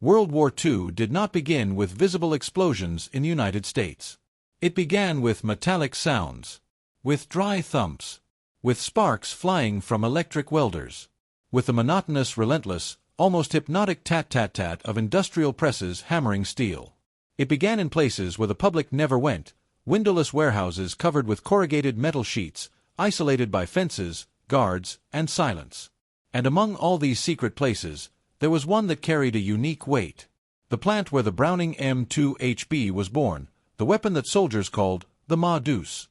World War II did not begin with visible explosions in the United States. It began with metallic sounds, with dry thumps, with sparks flying from electric welders, with the monotonous, relentless, almost hypnotic tat-tat-tat of industrial presses hammering steel. It began in places where the public never went, windowless warehouses covered with corrugated metal sheets, isolated by fences, guards, and silence. And among all these secret places, there was one that carried a unique weight. The plant where the Browning M2HB was born, the weapon that soldiers called the Ma-Deuce.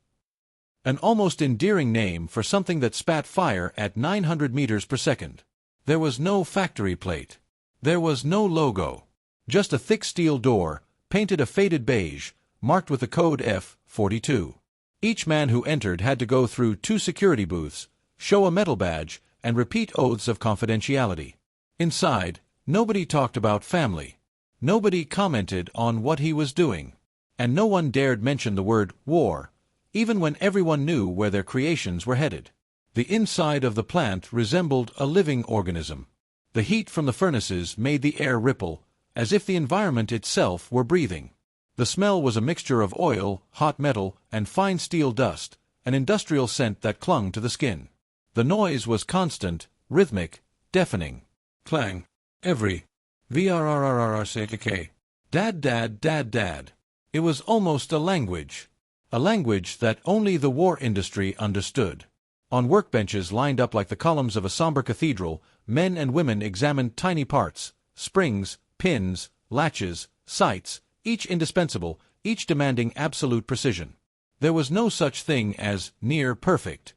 An almost endearing name for something that spat fire at 900 meters per second. There was no factory plate. There was no logo. Just a thick steel door, painted a faded beige, marked with the code F42. Each man who entered had to go through 2 security booths, show a metal badge, and repeat oaths of confidentiality. Inside, nobody talked about family. Nobody commented on what he was doing. And no one dared mention the word war, even when everyone knew where their creations were headed. The inside of the plant resembled a living organism. The heat from the furnaces made the air ripple, as if the environment itself were breathing. The smell was a mixture of oil, hot metal, and fine steel dust, an industrial scent that clung to the skin. The noise was constant, rhythmic, deafening. Clang. Every. VRRRRCK. Dad dad dad dad. It was almost a language. A language that only the war industry understood. On workbenches lined up like the columns of a somber cathedral, men and women examined tiny parts, springs, pins, latches, sights, each indispensable, each demanding absolute precision. There was no such thing as near perfect.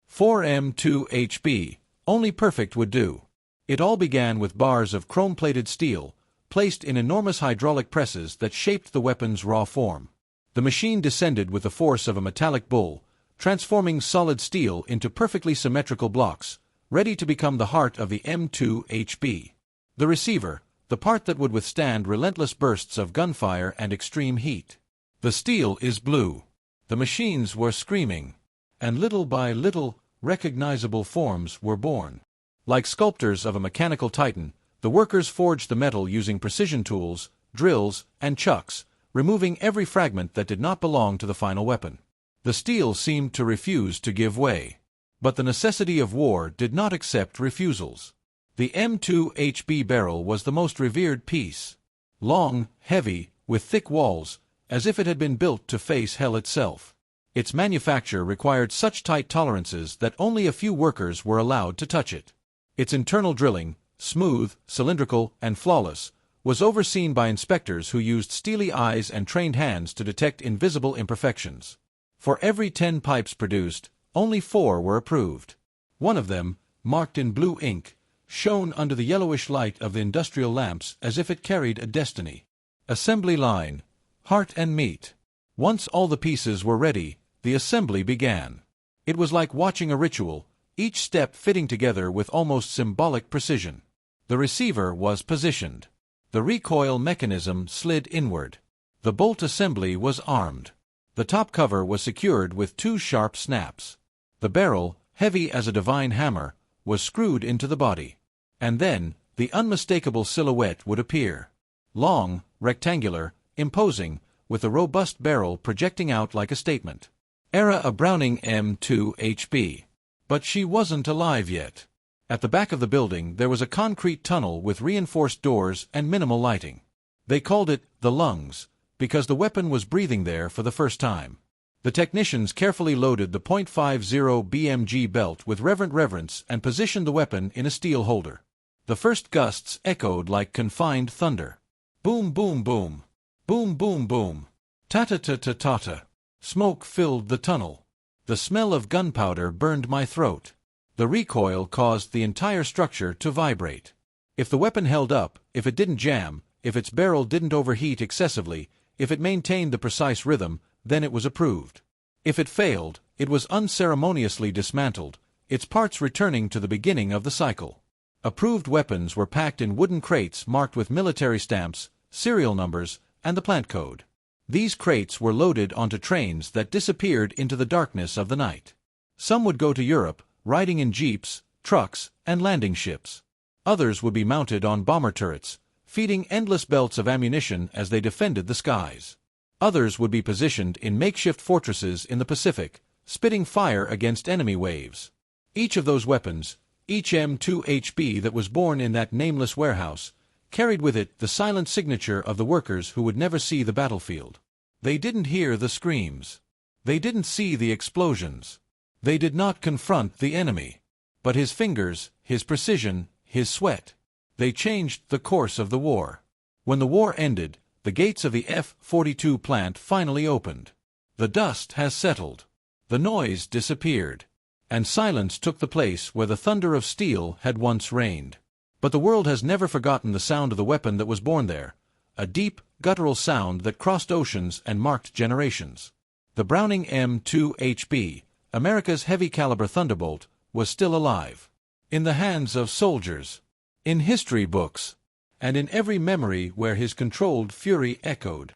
For M2HB, only perfect would do. It all began with bars of chrome-plated steel, placed in enormous hydraulic presses that shaped the weapon's raw form. The machine descended with the force of a metallic bull, transforming solid steel into perfectly symmetrical blocks, ready to become the heart of the M2HB. The receiver, the part that would withstand relentless bursts of gunfire and extreme heat. The steel is blue. The machines were screaming, and little by little, recognizable forms were born. Like sculptors of a mechanical titan, the workers forged the metal using precision tools, drills, and chucks, removing every fragment that did not belong to the final weapon. The steel seemed to refuse to give way. But the necessity of war did not accept refusals. The M2HB barrel was the most revered piece. Long, heavy, with thick walls, as if it had been built to face hell itself. Its manufacture required such tight tolerances that only a few workers were allowed to touch it. Its internal drilling, smooth, cylindrical, and flawless, was overseen by inspectors who used steely eyes and trained hands to detect invisible imperfections. For every 10 pipes produced, only 4 were approved. One of them, marked in blue ink, shone under the yellowish light of the industrial lamps as if it carried a destiny. Assembly line. Heart and meat. Once all the pieces were ready, the assembly began. It was like watching a ritual, each step fitting together with almost symbolic precision. The receiver was positioned. The recoil mechanism slid inward. The bolt assembly was armed. The top cover was secured with 2 sharp snaps. The barrel, heavy as a divine hammer, was screwed into the body. And then, the unmistakable silhouette would appear. Long, rectangular, imposing, with a robust barrel projecting out like a statement. Era a Browning M2HB. But she wasn't alive yet. At the back of the building there was a concrete tunnel with reinforced doors and minimal lighting. They called it the lungs, because the weapon was breathing there for the first time. The technicians carefully loaded the .50 BMG belt with reverent reverence and positioned the weapon in a steel holder. The first gusts echoed like confined thunder. Boom boom boom. Boom boom boom. Ta-ta-ta-ta-ta-ta. Smoke filled the tunnel. The smell of gunpowder burned my throat. The recoil caused the entire structure to vibrate. If the weapon held up, if it didn't jam, if its barrel didn't overheat excessively, if it maintained the precise rhythm, then it was approved. If it failed, it was unceremoniously dismantled, its parts returning to the beginning of the cycle. Approved weapons were packed in wooden crates marked with military stamps, serial numbers, and the plant code. These crates were loaded onto trains that disappeared into the darkness of the night. Some would go to Europe, riding in jeeps, trucks, and landing ships. Others would be mounted on bomber turrets, feeding endless belts of ammunition as they defended the skies. Others would be positioned in makeshift fortresses in the Pacific, spitting fire against enemy waves. Each of those weapons, each M2HB that was born in that nameless warehouse, carried with it the silent signature of the workers who would never see the battlefield. They didn't hear the screams. They didn't see the explosions. They did not confront the enemy. But his fingers, his precision, his sweat, they changed the course of the war. When the war ended, the gates of the F-42 plant finally opened. The dust has settled. The noise disappeared. And silence took the place where the thunder of steel had once reigned. But the world has never forgotten the sound of the weapon that was born there, a deep, guttural sound that crossed oceans and marked generations. The Browning M2HB, America's heavy-caliber thunderbolt, was still alive. In the hands of soldiers, in history books, and in every memory where his controlled fury echoed.